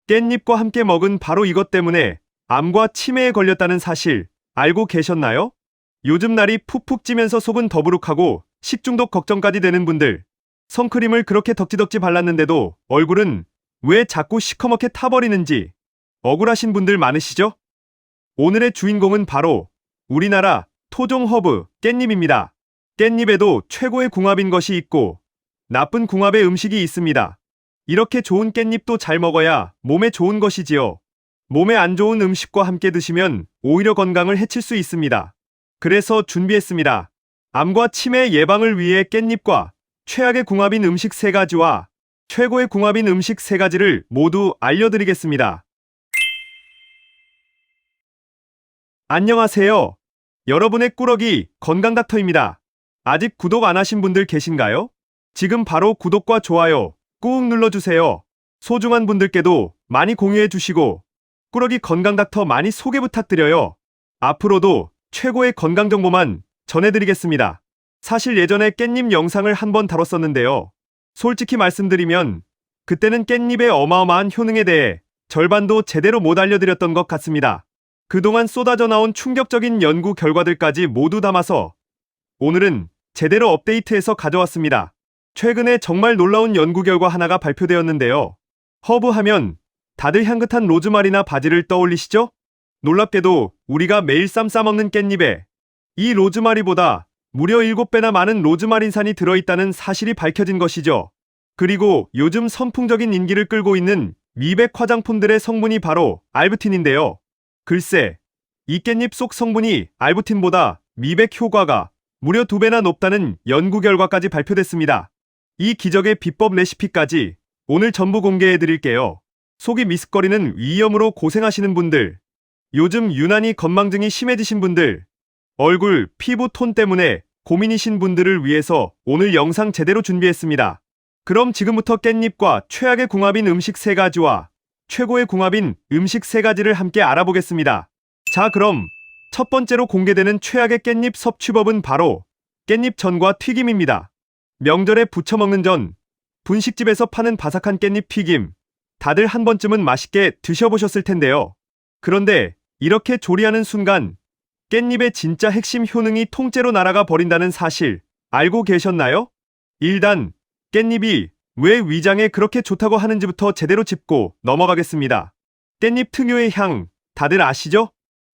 깻잎과 함께 먹은 바로 이것 때문에 암과 치매에 걸렸다는 사실 알고 계셨나요? 요즘 날이 푹푹 찌면서 속은 더부룩하고 식중독 걱정까지 되는 분들, 선크림을 그렇게 덕지덕지 발랐는데도 얼굴은 왜 자꾸 시커멓게 타버리는지 억울하신 분들 많으시죠? 오늘의 주인공은 바로 우리나라 토종 허브 깻잎입니다. 깻잎에도 최고의 궁합인 것이 있고 나쁜 궁합의 음식이 있습니다. 이렇게 좋은 깻잎도 잘 먹어야 몸에 좋은 것이지요. 몸에 안 좋은 음식과 함께 드시면 오히려 건강을 해칠 수 있습니다. 그래서 준비했습니다. 암과 치매 예방을 위해 깻잎과 최악의 궁합인 음식 3가지와 최고의 궁합인 음식 3가지를 모두 알려드리겠습니다. 안녕하세요. 여러분의 꾸러기 건강닥터입니다. 아직 구독 안 하신 분들 계신가요? 지금 바로 구독과 좋아요 꾹 눌러주세요. 소중한 분들께도 많이 공유해 주시고 꾸러기 건강닥터 많이 소개 부탁드려요. 앞으로도 최고의 건강 정보만 전해드리겠습니다. 사실 예전에 깻잎 영상을 한번 다뤘었는데요. 솔직히 말씀드리면 그때는 깻잎의 어마어마한 효능에 대해 절반도 제대로 못 알려드렸던 것 같습니다. 그동안 쏟아져 나온 충격적인 연구 결과들까지 모두 담아서 오늘은 제대로 업데이트해서 가져왔습니다. 최근에 정말 놀라운 연구 결과 하나가 발표되었는데요. 허브 하면 다들 향긋한 로즈마리나 바질을 떠올리시죠? 놀랍게도 우리가 매일 쌈 싸먹는 깻잎에 이 로즈마리보다 무려 7배나 많은 로즈마린산이 들어있다는 사실이 밝혀진 것이죠. 그리고 요즘 선풍적인 인기를 끌고 있는 미백 화장품들의 성분이 바로 알부틴인데요. 글쎄, 이 깻잎 속 성분이 알부틴보다 미백 효과가 무려 2배나 높다는 연구 결과까지 발표됐습니다. 이 기적의 비법 레시피까지 오늘 전부 공개해 드릴게요. 속이 미습거리는 위염으로 고생하시는 분들, 요즘 유난히 건망증이 심해지신 분들, 얼굴, 피부 톤 때문에 고민이신 분들을 위해서 오늘 영상 제대로 준비했습니다. 그럼 지금부터 깻잎과 최악의 궁합인 음식 3가지와 최고의 궁합인 음식 3가지를 함께 알아보겠습니다. 자, 그럼 첫 번째로 공개되는 최악의 깻잎 섭취법은 바로 깻잎전과 튀김입니다. 명절에 부쳐 먹는 전, 분식집에서 파는 바삭한 깻잎 튀김, 다들 한 번쯤은 맛있게 드셔보셨을 텐데요. 그런데 이렇게 조리하는 순간 깻잎의 진짜 핵심 효능이 통째로 날아가 버린다는 사실 알고 계셨나요? 일단 깻잎이 왜 위장에 그렇게 좋다고 하는지부터 제대로 짚고 넘어가겠습니다. 깻잎 특유의 향 다들 아시죠?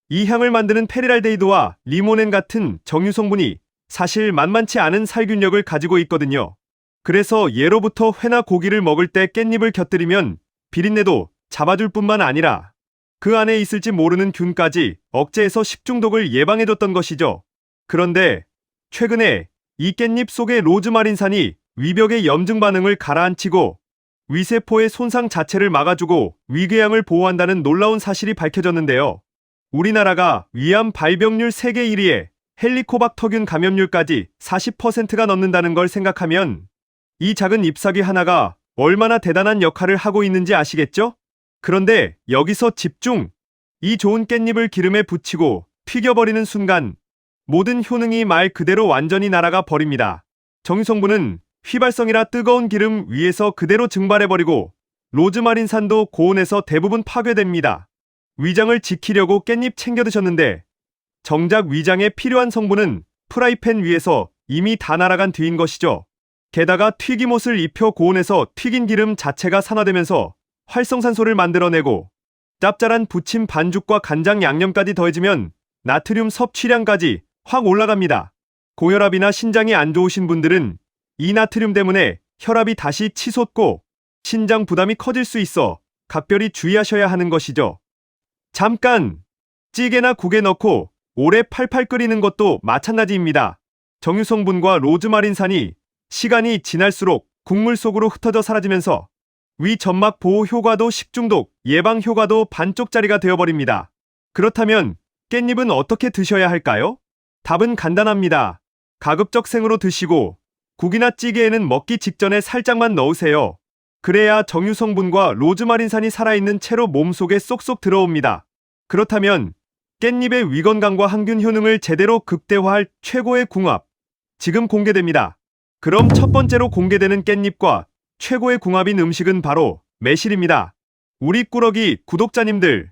이 향을 만드는 페리랄데히드와 리모넨 같은 정유 성분이 사실 만만치 않은 살균력을 가지고 있거든요. 그래서 예로부터 회나 고기를 먹을 때 깻잎을 곁들이면 비린내도 잡아줄 뿐만 아니라 그 안에 있을지 모르는 균까지 억제해서 식중독을 예방해줬던 것이죠. 그런데 최근에 이 깻잎 속의 로즈마린산이 위벽의 염증 반응을 가라앉히고 위세포의 손상 자체를 막아주고 위궤양을 보호한다는 놀라운 사실이 밝혀졌는데요. 우리나라가 위암 발병률 세계 1위에 헬리코박터균 감염률까지 40%가 넘는다는 걸 생각하면 이 작은 잎사귀 하나가 얼마나 대단한 역할을 하고 있는지 아시겠죠? 그런데 여기서 집중! 이 좋은 깻잎을 기름에 붙이고 튀겨버리는 순간 모든 효능이 말 그대로 완전히 날아가 버립니다. 정유성분은 휘발성이라 뜨거운 기름 위에서 그대로 증발해버리고 로즈마린산도 고온에서 대부분 파괴됩니다. 위장을 지키려고 깻잎 챙겨 드셨는데 정작 위장에 필요한 성분은 프라이팬 위에서 이미 다 날아간 뒤인 것이죠. 게다가 튀김옷을 입혀 고온에서 튀긴 기름 자체가 산화되면서 활성산소를 만들어내고 짭짤한 부침 반죽과 간장 양념까지 더해지면 나트륨 섭취량까지 확 올라갑니다. 고혈압이나 신장이 안 좋으신 분들은 이 나트륨 때문에 혈압이 다시 치솟고 신장 부담이 커질 수 있어 각별히 주의하셔야 하는 것이죠. 잠깐! 찌개나 국에 넣고 오래 팔팔 끓이는 것도 마찬가지입니다. 정유 성분과 로즈마린산이 시간이 지날수록 국물 속으로 흩어져 사라지면서 위 점막 보호 효과도 식중독 예방 효과도 반쪽짜리가 되어버립니다. 그렇다면 깻잎은 어떻게 드셔야 할까요? 답은 간단합니다. 가급적 생으로 드시고 국이나 찌개에는 먹기 직전에 살짝만 넣으세요. 그래야 정유 성분과 로즈마린산이 살아있는 채로 몸속에 쏙쏙 들어옵니다. 그렇다면 깻잎의 위 건강과 항균 효능을 제대로 극대화할 최고의 궁합 지금 공개됩니다. 그럼 첫 번째로 공개되는 깻잎과 최고의 궁합인 음식은 바로 매실입니다. 우리 꾸러기 구독자님들,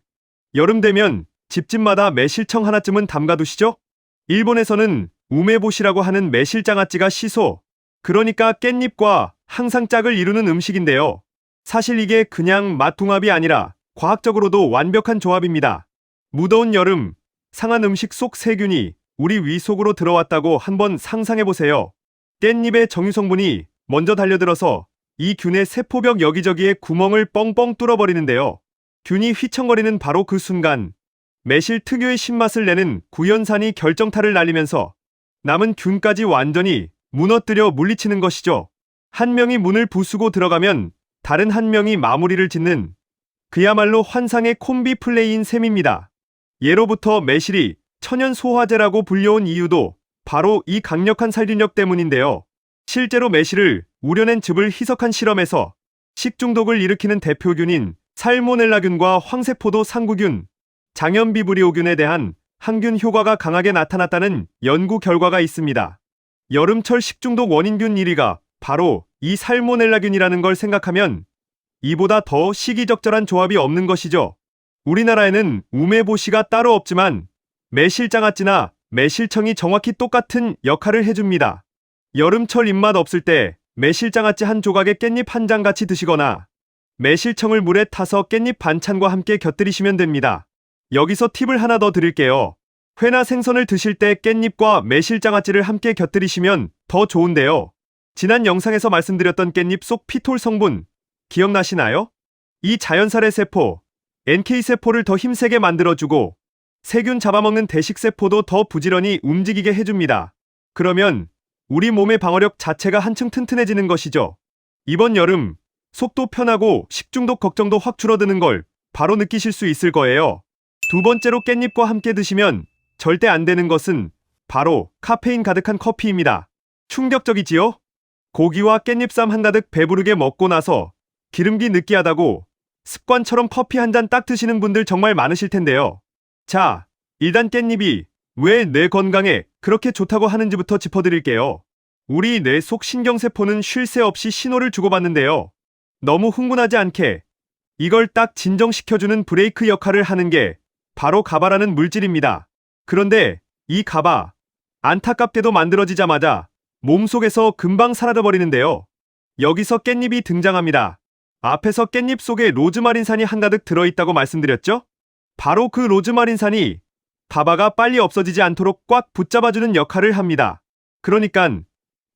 여름 되면 집집마다 매실청 하나쯤은 담가두시죠? 일본에서는 우메보시라고 하는 매실장아찌가 시소, 그러니까 깻잎과 항상 짝을 이루는 음식인데요. 사실 이게 그냥 맛궁합이 아니라 과학적으로도 완벽한 조합입니다. 무더운 여름, 상한 음식 속 세균이 우리 위 속으로 들어왔다고 한번 상상해보세요. 깻잎의 정유 성분이 먼저 달려들어서 이 균의 세포벽 여기저기에 구멍을 뻥뻥 뚫어버리는데요. 균이 휘청거리는 바로 그 순간 매실 특유의 신맛을 내는 구연산이 결정타를 날리면서 남은 균까지 완전히 무너뜨려 물리치는 것이죠. 한 명이 문을 부수고 들어가면 다른 한 명이 마무리를 짓는 그야말로 환상의 콤비 플레이인 셈입니다. 예로부터 매실이 천연 소화제라고 불려온 이유도 바로 이 강력한 살균력 때문인데요. 실제로 매실을 우려낸 즙을 희석한 실험에서 식중독을 일으키는 대표균인 살모넬라균과 황세포도 상구균, 장염비브리오균에 대한 항균 효과가 강하게 나타났다는 연구 결과가 있습니다. 여름철 식중독 원인균 1위가 바로 이 살모넬라균이라는 걸 생각하면 이보다 더 시기적절한 조합이 없는 것이죠. 우리나라에는 우메보시가 따로 없지만 매실장아찌나 매실청이 정확히 똑같은 역할을 해줍니다. 여름철 입맛 없을 때 매실장아찌 한 조각에 깻잎 한 장 같이 드시거나 매실청을 물에 타서 깻잎 반찬과 함께 곁들이시면 됩니다. 여기서 팁을 하나 더 드릴게요. 회나 생선을 드실 때 깻잎과 매실장아찌를 함께 곁들이시면 더 좋은데요. 지난 영상에서 말씀드렸던 깻잎 속 피톨 성분 기억나시나요? 이 자연살의 세포, NK세포를 더 힘세게 만들어주고 세균 잡아먹는 대식세포도 더 부지런히 움직이게 해줍니다. 그러면 우리 몸의 방어력 자체가 한층 튼튼해지는 것이죠. 이번 여름 속도 편하고 식중독 걱정도 확 줄어드는 걸 바로 느끼실 수 있을 거예요. 두 번째로 깻잎과 함께 드시면 절대 안 되는 것은 바로 카페인 가득한 커피입니다. 충격적이지요? 고기와 깻잎쌈 한가득 배부르게 먹고 나서 기름기 느끼하다고 습관처럼 커피 한 잔 딱 드시는 분들 정말 많으실 텐데요. 자, 일단 깻잎이 왜 뇌 건강에 그렇게 좋다고 하는지부터 짚어드릴게요. 우리 뇌 속 신경세포는 쉴 새 없이 신호를 주고받는데요. 너무 흥분하지 않게 이걸 딱 진정시켜주는 브레이크 역할을 하는 게 바로 가바라는 물질입니다. 그런데 이 가바, 안타깝게도 만들어지자마자 몸속에서 금방 사라져버리는데요. 여기서 깻잎이 등장합니다. 앞에서 깻잎 속에 로즈마린산이 한가득 들어있다고 말씀드렸죠? 바로 그 로즈마린산이 가바가 빨리 없어지지 않도록 꽉 붙잡아주는 역할을 합니다. 그러니깐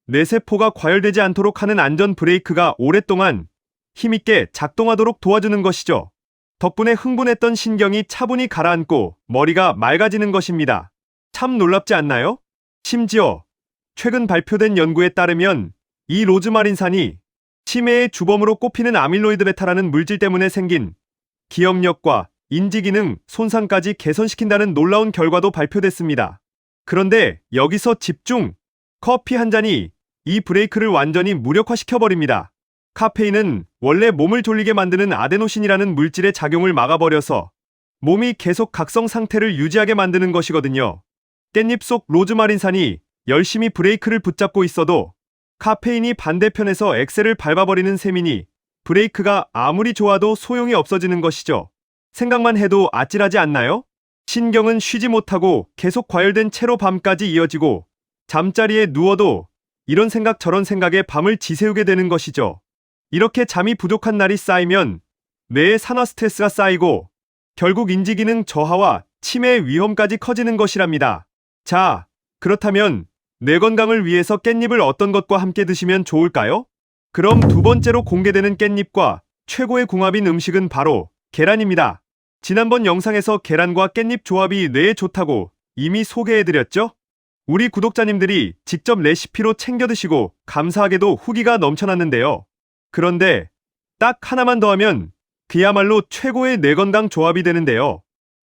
뇌세포가 과열되지 않도록 하는 안전 브레이크가 오랫동안 힘있게 작동하도록 도와주는 것이죠. 덕분에 흥분했던 신경이 차분히 가라앉고 머리가 맑아지는 것입니다. 참 놀랍지 않나요? 심지어 최근 발표된 연구에 따르면 이 로즈마린산이 치매의 주범으로 꼽히는 아밀로이드 베타라는 물질 때문에 생긴 기억력과 인지기능 손상까지 개선시킨다는 놀라운 결과도 발표됐습니다. 그런데 여기서 집중! 커피 한 잔이 이 브레이크를 완전히 무력화시켜버립니다. 카페인은 원래 몸을 졸리게 만드는 아데노신이라는 물질의 작용을 막아버려서 몸이 계속 각성 상태를 유지하게 만드는 것이거든요. 깻잎 속 로즈마린산이 열심히 브레이크를 붙잡고 있어도 카페인이 반대편에서 엑셀을 밟아버리는 셈이니 브레이크가 아무리 좋아도 소용이 없어지는 것이죠. 생각만 해도 아찔하지 않나요? 신경은 쉬지 못하고 계속 과열된 채로 밤까지 이어지고 잠자리에 누워도 이런 생각 저런 생각에 밤을 지새우게 되는 것이죠. 이렇게 잠이 부족한 날이 쌓이면 뇌에 산화 스트레스가 쌓이고 결국 인지기능 저하와 치매의 위험까지 커지는 것이랍니다. 자, 그렇다면 뇌 건강을 위해서 깻잎을 어떤 것과 함께 드시면 좋을까요? 그럼 두 번째로 공개되는 깻잎과 최고의 궁합인 음식은 바로 계란입니다. 지난번 영상에서 계란과 깻잎 조합이 뇌에 좋다고 이미 소개해드렸죠? 우리 구독자님들이 직접 레시피로 챙겨 드시고 감사하게도 후기가 넘쳐났는데요. 그런데 딱 하나만 더하면 그야말로 최고의 뇌건강 조합이 되는데요.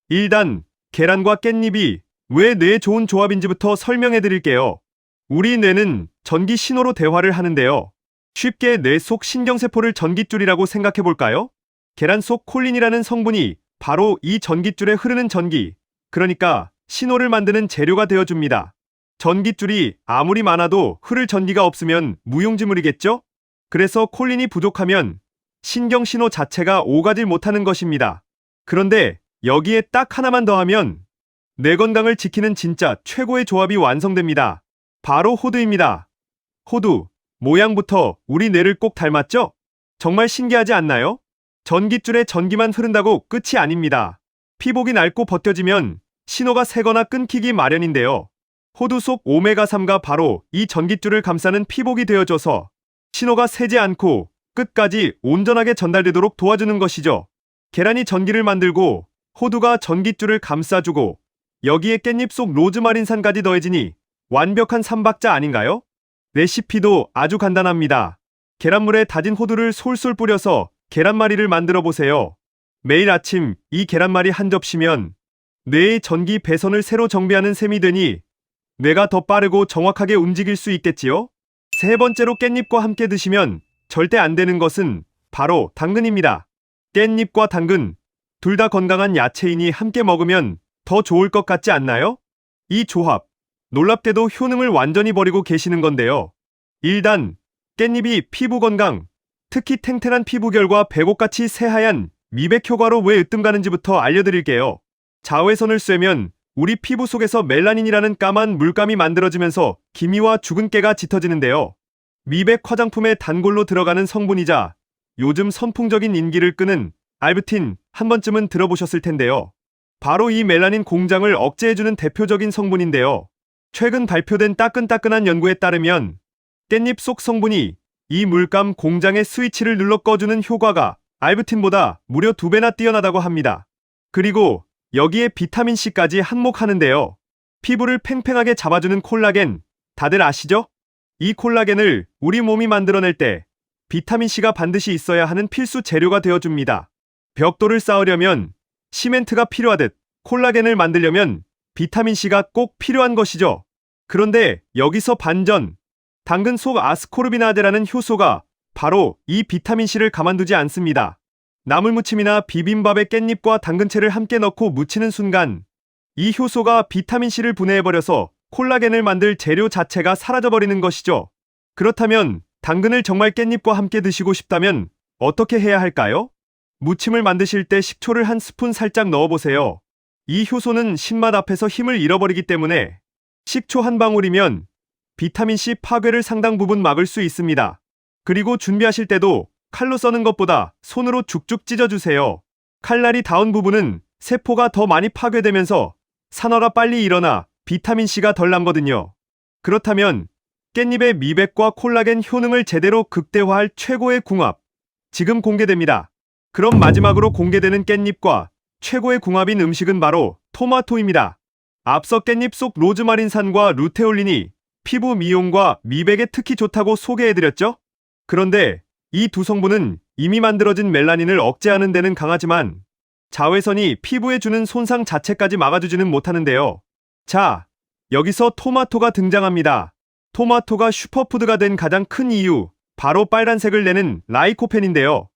일단 계란과 깻잎이 왜 뇌에 좋은 조합인지부터 설명해 드릴게요. 우리 뇌는 전기 신호로 대화를 하는데요. 쉽게 뇌 속 신경세포를 전깃줄이라고 생각해 볼까요? 계란 속 콜린이라는 성분이 바로 이 전깃줄에 흐르는 전기, 그러니까 신호를 만드는 재료가 되어줍니다. 전깃줄이 아무리 많아도 흐를 전기가 없으면 무용지물이겠죠? 그래서 콜린이 부족하면 신경신호 자체가 오가질 못하는 것입니다. 그런데 여기에 딱 하나만 더하면 뇌 건강을 지키는 진짜 최고의 조합이 완성됩니다. 바로 호두입니다. 호두, 모양부터 우리 뇌를 꼭 닮았죠? 정말 신기하지 않나요? 전깃줄에 전기만 흐른다고 끝이 아닙니다. 피복이 낡고 벗겨지면 신호가 새거나 끊기기 마련인데요. 호두 속 오메가3가 바로 이 전깃줄을 감싸는 피복이 되어줘서 신호가 새지 않고 끝까지 온전하게 전달되도록 도와주는 것이죠. 계란이 전기를 만들고 호두가 전깃줄을 감싸주고 여기에 깻잎 속 로즈마린산까지 더해지니 완벽한 삼박자 아닌가요? 레시피도 아주 간단합니다. 계란물에 다진 호두를 솔솔 뿌려서 계란말이를 만들어 보세요. 매일 아침 이 계란말이 한 접시면 뇌의 전기 배선을 새로 정비하는 셈이 되니 뇌가 더 빠르고 정확하게 움직일 수 있겠지요? 세 번째로 깻잎과 함께 드시면 절대 안 되는 것은 바로 당근입니다. 깻잎과 당근, 둘 다 건강한 야채이니 함께 먹으면 더 좋을 것 같지 않나요? 이 조합, 놀랍게도 효능을 완전히 버리고 계시는 건데요. 1단, 깻잎이 피부 건강, 특히 탱탱한 피부결과 배곡같이 새하얀 미백 효과로 왜 으뜸가는지부터 알려드릴게요. 자외선을 쐬면 우리 피부 속에서 멜라닌이라는 까만 물감이 만들어지면서 기미와 주근깨가 짙어지는데요. 미백 화장품의 단골로 들어가는 성분이자 요즘 선풍적인 인기를 끄는 알부틴 한 번쯤은 들어보셨을 텐데요. 바로 이 멜라닌 공장을 억제해주는 대표적인 성분인데요. 최근 발표된 따끈따끈한 연구에 따르면 깻잎 속 성분이 이 물감 공장의 스위치를 눌러 꺼주는 효과가 알부틴보다 무려 2배나 뛰어나다고 합니다. 그리고 여기에 비타민C까지 한몫하는데요. 피부를 팽팽하게 잡아주는 콜라겐, 다들 아시죠? 이 콜라겐을 우리 몸이 만들어낼 때 비타민C가 반드시 있어야 하는 필수 재료가 되어줍니다. 벽돌을 쌓으려면 시멘트가 필요하듯 콜라겐을 만들려면 비타민C가 꼭 필요한 것이죠. 그런데 여기서 반전, 당근 속 아스코르비나제라는 효소가 바로 이 비타민C를 가만두지 않습니다. 나물무침이나 비빔밥에 깻잎과 당근채를 함께 넣고 무치는 순간 이 효소가 비타민C를 분해해버려서 콜라겐을 만들 재료 자체가 사라져버리는 것이죠. 그렇다면 당근을 정말 깻잎과 함께 드시고 싶다면 어떻게 해야 할까요? 무침을 만드실 때 식초를 한 스푼 살짝 넣어보세요. 이 효소는 신맛 앞에서 힘을 잃어버리기 때문에 식초 한 방울이면 비타민C 파괴를 상당 부분 막을 수 있습니다. 그리고 준비하실 때도 칼로 써는 것보다 손으로 죽죽 찢어주세요. 칼날이 닿은 부분은 세포가 더 많이 파괴되면서 산화가 빨리 일어나 비타민C가 덜 남거든요. 그렇다면 깻잎의 미백과 콜라겐 효능을 제대로 극대화할 최고의 궁합, 지금 공개됩니다. 그럼 마지막으로 공개되는 깻잎과 최고의 궁합인 음식은 바로 토마토입니다. 앞서 깻잎 속 로즈마린산과 루테올린이 피부 미용과 미백에 특히 좋다고 소개해드렸죠? 그런데 이 두 성분은 이미 만들어진 멜라닌을 억제하는 데는 강하지만 자외선이 피부에 주는 손상 자체까지 막아주지는 못하는데요. 자, 여기서 토마토가 등장합니다. 토마토가 슈퍼푸드가 된 가장 큰 이유, 바로 빨간색을 내는 라이코펜인데요.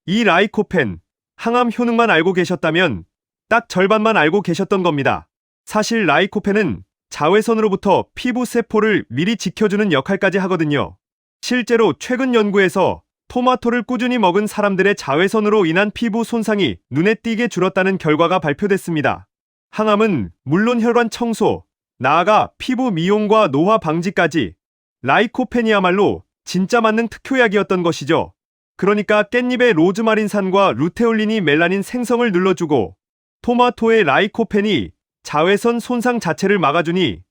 이 라이코펜, 항암 효능만 알고 계셨다면 딱 절반만 알고 계셨던 겁니다. 사실 라이코펜은 자외선으로부터 피부 세포를 미리 지켜주는 역할까지 하거든요. 실제로 최근 연구에서 토마토를 꾸준히 먹은 사람들의 자외선으로 인한 피부 손상이 눈에 띄게 줄었다는 결과가 발표됐습니다. 항암은 물론 혈관 청소, 나아가 피부 미용과 노화 방지까지 라이코펜이야말로 진짜 맞는 특효약이었던 것이죠. 그러니까 깻잎의 로즈마린산과 루테올린이 멜라닌 생성을 눌러주고 토마토의 라이코펜이 자외선 손상 자체를 막아주니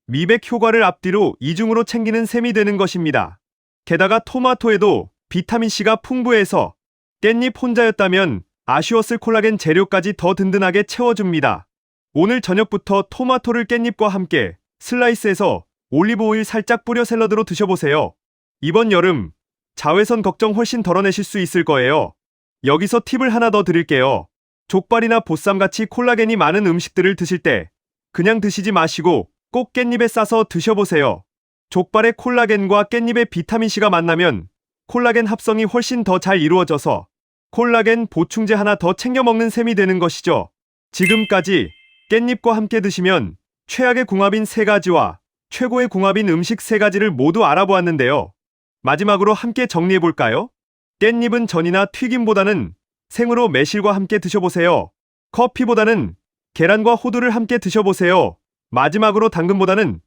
미백 효과를 앞뒤로 이중으로 챙기는 셈이 되는 것입니다. 게다가 토마토에도 비타민C가 풍부해서 깻잎 혼자였다면 아쉬웠을 콜라겐 재료까지 더 든든하게 채워줍니다. 오늘 저녁부터 토마토를 깻잎과 함께 슬라이스해서 올리브 오일 살짝 뿌려 샐러드로 드셔보세요. 이번 여름 자외선 걱정 훨씬 덜어내실 수 있을 거예요. 여기서 팁을 하나 더 드릴게요. 족발이나 보쌈같이 콜라겐이 많은 음식들을 드실 때 그냥 드시지 마시고 꼭 깻잎에 싸서 드셔보세요. 족발의 콜라겐과 깻잎의 비타민C가 만나면 콜라겐 합성이 훨씬 더 잘 이루어져서 콜라겐 보충제 하나 더 챙겨 먹는 셈이 되는 것이죠. 지금까지 깻잎과 함께 드시면 최악의 궁합인 3가지와 최고의 궁합인 음식 3가지를 모두 알아보았는데요. 마지막으로 함께 정리해볼까요? 깻잎은 전이나 튀김보다는 생으로 매실과 함께 드셔보세요. 커피보다는 계란과 호두를 함께 드셔보세요. 마지막으로 당근보다는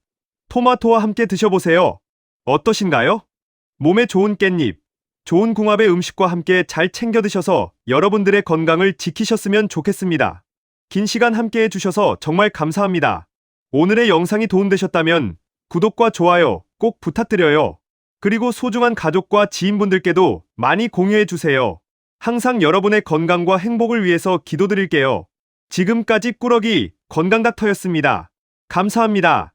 토마토와 함께 드셔보세요. 어떠신가요? 몸에 좋은 깻잎, 좋은 궁합의 음식과 함께 잘 챙겨 드셔서 여러분들의 건강을 지키셨으면 좋겠습니다. 긴 시간 함께 해주셔서 정말 감사합니다. 오늘의 영상이 도움되셨다면 구독과 좋아요 꼭 부탁드려요. 그리고 소중한 가족과 지인분들께도 많이 공유해주세요. 항상 여러분의 건강과 행복을 위해서 기도드릴게요. 지금까지 꾸러기 건강닥터였습니다. 감사합니다.